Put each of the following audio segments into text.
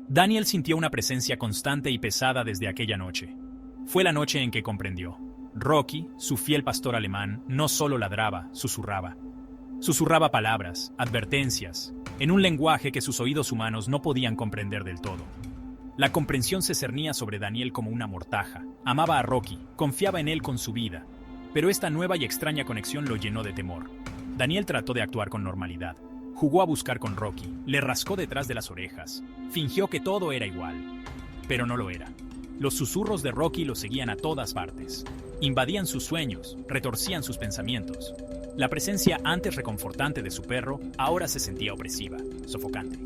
Daniel sintió una presencia constante y pesada desde aquella noche. Fue la noche en que comprendió. Rocky, su fiel pastor alemán, no solo ladraba, susurraba. Susurraba palabras, advertencias, en un lenguaje que sus oídos humanos no podían comprender del todo. La comprensión se cernía sobre Daniel como una mortaja. Amaba a Rocky, confiaba en él con su vida. Pero esta nueva y extraña conexión lo llenó de temor. Daniel trató de actuar con normalidad. Jugó a buscar con Rocky, le rascó detrás de las orejas, fingió que todo era igual. Pero no lo era. Los susurros de Rocky lo seguían a todas partes. Invadían sus sueños, retorcían sus pensamientos. La presencia antes reconfortante de su perro ahora se sentía opresiva, sofocante.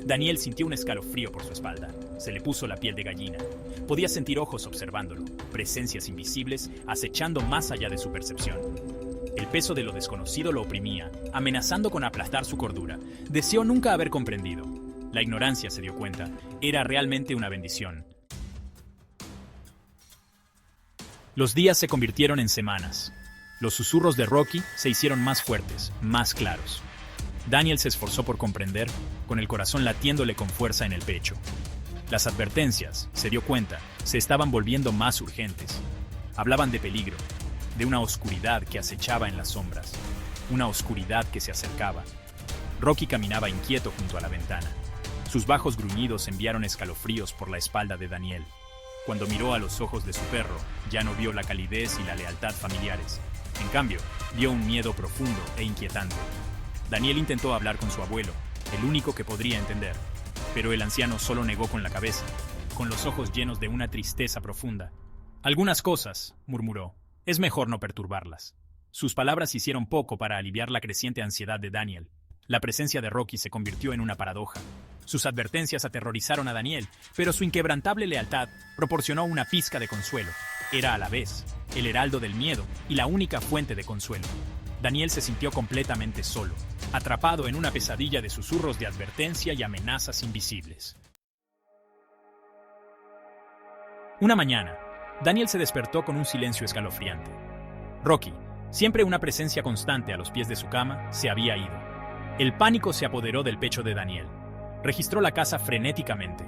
Daniel sintió un escalofrío por su espalda. Se le puso la piel de gallina. Podía sentir ojos observándolo, presencias invisibles acechando más allá de su percepción. El peso de lo desconocido lo oprimía, amenazando con aplastar su cordura. Deseó nunca haber comprendido. La ignorancia, se dio cuenta, era realmente una bendición. Los días se convirtieron en semanas. Los susurros de Rocky se hicieron más fuertes, más claros. Daniel se esforzó por comprender, con el corazón latiéndole con fuerza en el pecho. Las advertencias, se dio cuenta, se estaban volviendo más urgentes. Hablaban de peligro, de una oscuridad que acechaba en las sombras, una oscuridad que se acercaba. Rocky caminaba inquieto junto a la ventana. Sus bajos gruñidos enviaron escalofríos por la espalda de Daniel. Cuando miró a los ojos de su perro, ya no vio la calidez y la lealtad familiares. En cambio, vio un miedo profundo e inquietante. Daniel intentó hablar con su abuelo, el único que podría entender, pero el anciano solo negó con la cabeza, con los ojos llenos de una tristeza profunda. Algunas cosas, murmuró, es mejor no perturbarlas. Sus palabras hicieron poco para aliviar la creciente ansiedad de Daniel. La presencia de Rocky se convirtió en una paradoja. Sus advertencias aterrorizaron a Daniel, pero su inquebrantable lealtad proporcionó una pizca de consuelo. Era a la vez el heraldo del miedo y la única fuente de consuelo. Daniel se sintió completamente solo, atrapado en una pesadilla de susurros de advertencia y amenazas invisibles. Una mañana, Daniel se despertó con un silencio escalofriante. Rocky, siempre una presencia constante a los pies de su cama, se había ido. El pánico se apoderó del pecho de Daniel. Registró la casa frenéticamente,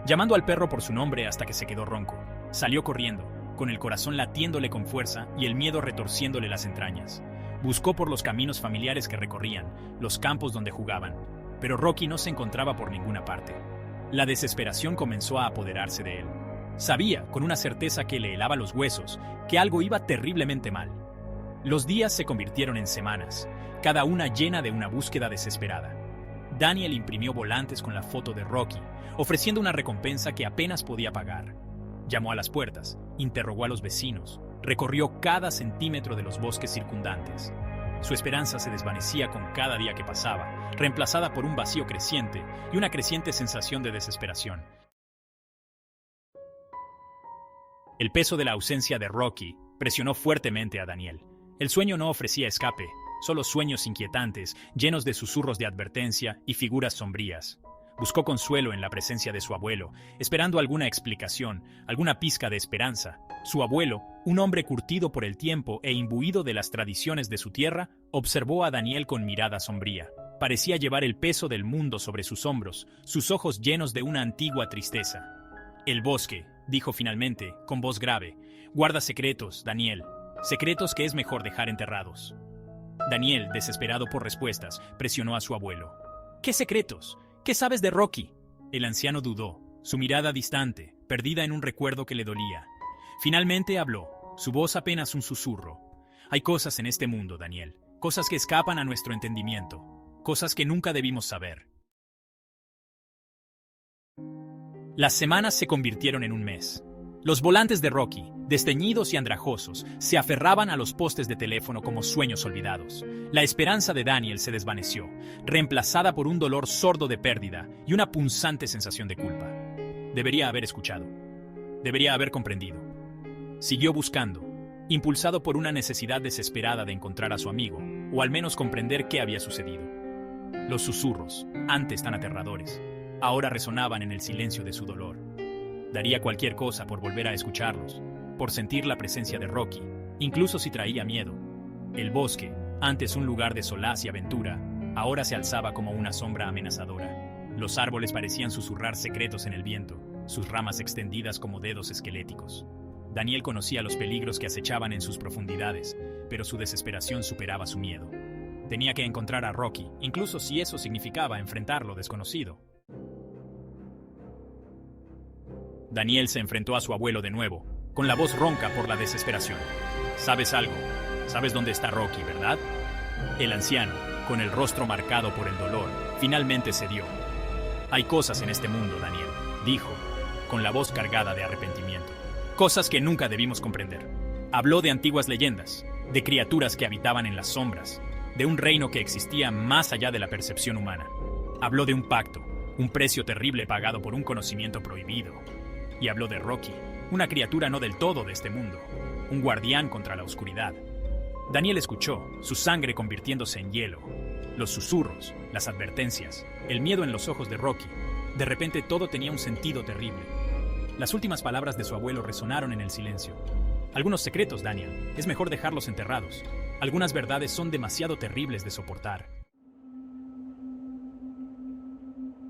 llamando al perro por su nombre hasta que se quedó ronco. Salió corriendo, con el corazón latiéndole con fuerza y el miedo retorciéndole las entrañas. Buscó por los caminos familiares que recorrían, los campos donde jugaban, pero Rocky no se encontraba por ninguna parte. La desesperación comenzó a apoderarse de él. Sabía, con una certeza que le helaba los huesos, que algo iba terriblemente mal. Los días se convirtieron en semanas, cada una llena de una búsqueda desesperada. Daniel imprimió volantes con la foto de Rocky, ofreciendo una recompensa que apenas podía pagar. Llamó a las puertas, interrogó a los vecinos, recorrió cada centímetro de los bosques circundantes. Su esperanza se desvanecía con cada día que pasaba, reemplazada por un vacío creciente y una creciente sensación de desesperación. El peso de la ausencia de Rocky presionó fuertemente a Daniel. El sueño no ofrecía escape, solo sueños inquietantes, llenos de susurros de advertencia y figuras sombrías. Buscó consuelo en la presencia de su abuelo, esperando alguna explicación, alguna pizca de esperanza. Su abuelo, un hombre curtido por el tiempo e imbuido de las tradiciones de su tierra, observó a Daniel con mirada sombría. Parecía llevar el peso del mundo sobre sus hombros, sus ojos llenos de una antigua tristeza. «El bosque», dijo finalmente, con voz grave, «guarda secretos, Daniel, secretos que es mejor dejar enterrados». Daniel, desesperado por respuestas, presionó a su abuelo. «¿Qué secretos? ¿Qué sabes de Rocky?». El anciano dudó, su mirada distante, perdida en un recuerdo que le dolía. Finalmente habló, su voz apenas un susurro. «Hay cosas en este mundo, Daniel, cosas que escapan a nuestro entendimiento, cosas que nunca debimos saber». Las semanas se convirtieron en un mes. Los volantes de Rocky, desteñidos y andrajosos, se aferraban a los postes de teléfono como sueños olvidados. La esperanza de Daniel se desvaneció, reemplazada por un dolor sordo de pérdida y una punzante sensación de culpa. Debería haber escuchado. Debería haber comprendido. Siguió buscando, impulsado por una necesidad desesperada de encontrar a su amigo, o al menos comprender qué había sucedido. Los susurros, antes tan aterradores, ahora resonaban en el silencio de su dolor. Daría cualquier cosa por volver a escucharlos, por sentir la presencia de Rocky, incluso si traía miedo. El bosque, antes un lugar de solaz y aventura, ahora se alzaba como una sombra amenazadora. Los árboles parecían susurrar secretos en el viento, sus ramas extendidas como dedos esqueléticos. Daniel conocía los peligros que acechaban en sus profundidades, pero su desesperación superaba su miedo. Tenía que encontrar a Rocky, incluso si eso significaba enfrentar lo desconocido. Daniel se enfrentó a su abuelo de nuevo, con la voz ronca por la desesperación. ¿Sabes algo? ¿Sabes dónde está Rocky, verdad? El anciano, con el rostro marcado por el dolor, finalmente cedió. Hay cosas en este mundo, Daniel, dijo, con la voz cargada de arrepentimiento. Cosas que nunca debimos comprender. Habló de antiguas leyendas, de criaturas que habitaban en las sombras, de un reino que existía más allá de la percepción humana. Habló de un pacto, un precio terrible pagado por un conocimiento prohibido. Y habló de Rocky, una criatura no del todo de este mundo, un guardián contra la oscuridad. Daniel escuchó, su sangre convirtiéndose en hielo. Los susurros, las advertencias, el miedo en los ojos de Rocky. De repente todo tenía un sentido terrible. Las últimas palabras de su abuelo resonaron en el silencio. Algunos secretos, Daniel, es mejor dejarlos enterrados. Algunas verdades son demasiado terribles de soportar.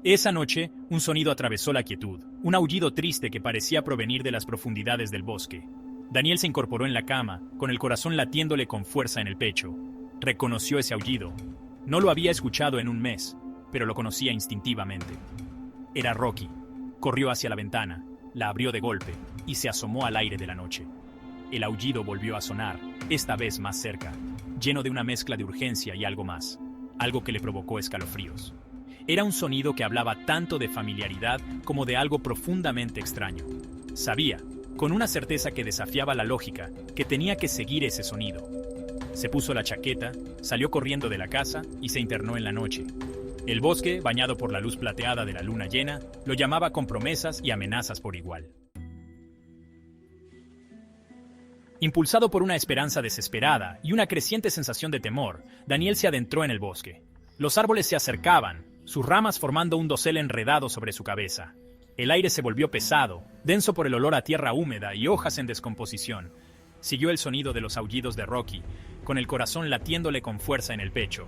Esa noche, un sonido atravesó la quietud, un aullido triste que parecía provenir de las profundidades del bosque. Daniel se incorporó en la cama, con el corazón latiéndole con fuerza en el pecho. Reconoció ese aullido. No lo había escuchado en un mes, pero lo conocía instintivamente. Era Rocky. Corrió hacia la ventana, la abrió de golpe y se asomó al aire de la noche. El aullido volvió a sonar, esta vez más cerca, lleno de una mezcla de urgencia y algo más, algo que le provocó escalofríos. Era un sonido que hablaba tanto de familiaridad como de algo profundamente extraño. Sabía, con una certeza que desafiaba la lógica, que tenía que seguir ese sonido. Se puso la chaqueta, salió corriendo de la casa y se internó en la noche. El bosque, bañado por la luz plateada de la luna llena, lo llamaba con promesas y amenazas por igual. Impulsado por una esperanza desesperada y una creciente sensación de temor, Daniel se adentró en el bosque. Los árboles se acercaban, sus ramas formando un dosel enredado sobre su cabeza. El aire se volvió pesado, denso por el olor a tierra húmeda y hojas en descomposición. Siguió el sonido de los aullidos de Rocky, con el corazón latiéndole con fuerza en el pecho.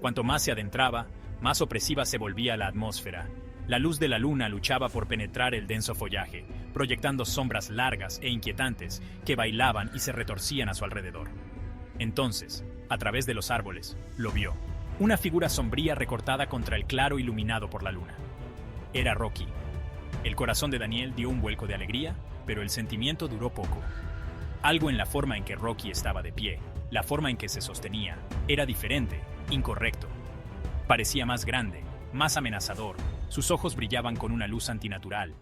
Cuanto más se adentraba, más opresiva se volvía la atmósfera. La luz de la luna luchaba por penetrar el denso follaje, proyectando sombras largas e inquietantes que bailaban y se retorcían a su alrededor. Entonces, a través de los árboles, lo vio. Una figura sombría recortada contra el claro iluminado por la luna. Era Rocky. El corazón de Daniel dio un vuelco de alegría, pero el sentimiento duró poco. Algo en la forma en que Rocky estaba de pie, la forma en que se sostenía, era diferente, incorrecto. Parecía más grande, más amenazador. Sus ojos brillaban con una luz antinatural.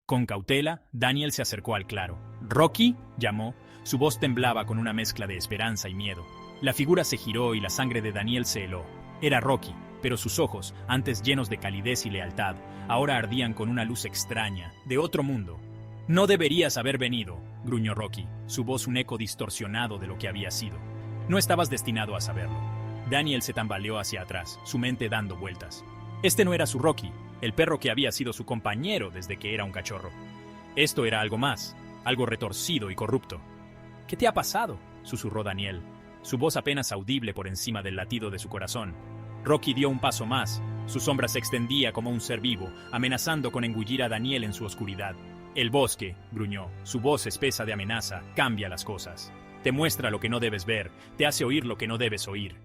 Con cautela, Daniel se acercó al claro. «¿Rocky?», llamó. Su voz temblaba con una mezcla de esperanza y miedo. La figura se giró y la sangre de Daniel se heló. Era Rocky, pero sus ojos, antes llenos de calidez y lealtad, ahora ardían con una luz extraña, de otro mundo. «No deberías haber venido», gruñó Rocky, su voz un eco distorsionado de lo que había sido. «No estabas destinado a saberlo». Daniel se tambaleó hacia atrás, su mente dando vueltas. Este no era su Rocky, el perro que había sido su compañero desde que era un cachorro. Esto era algo más, algo retorcido y corrupto. «¿Qué te ha pasado?», susurró Daniel, su voz apenas audible por encima del latido de su corazón. Rocky dio un paso más, su sombra se extendía como un ser vivo, amenazando con engullir a Daniel en su oscuridad. «El bosque», gruñó, su voz espesa de amenaza, «cambia las cosas. Te muestra lo que no debes ver, te hace oír lo que no debes oír».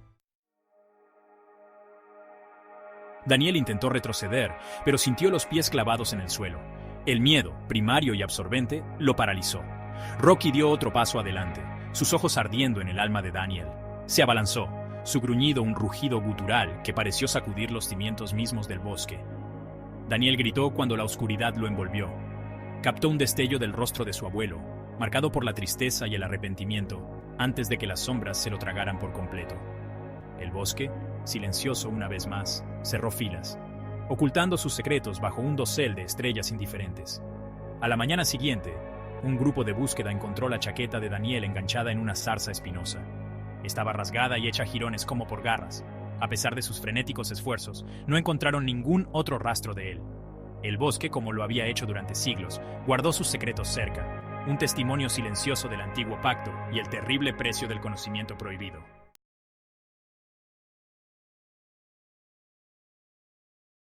Daniel intentó retroceder, pero sintió los pies clavados en el suelo. El miedo, primario y absorbente, lo paralizó. Rocky dio otro paso adelante, sus ojos ardiendo en el alma de Daniel. Se abalanzó, su gruñido un rugido gutural que pareció sacudir los cimientos mismos del bosque. Daniel gritó cuando la oscuridad lo envolvió. Captó un destello del rostro de su abuelo, marcado por la tristeza y el arrepentimiento, antes de que las sombras se lo tragaran por completo. El bosque, silencioso una vez más, cerró filas, ocultando sus secretos bajo un dosel de estrellas indiferentes. A la mañana siguiente, un grupo de búsqueda encontró la chaqueta de Daniel enganchada en una zarza espinosa. Estaba rasgada y hecha jirones como por garras. A pesar de sus frenéticos esfuerzos, no encontraron ningún otro rastro de él. El bosque, como lo había hecho durante siglos, guardó sus secretos cerca, un testimonio silencioso del antiguo pacto y el terrible precio del conocimiento prohibido.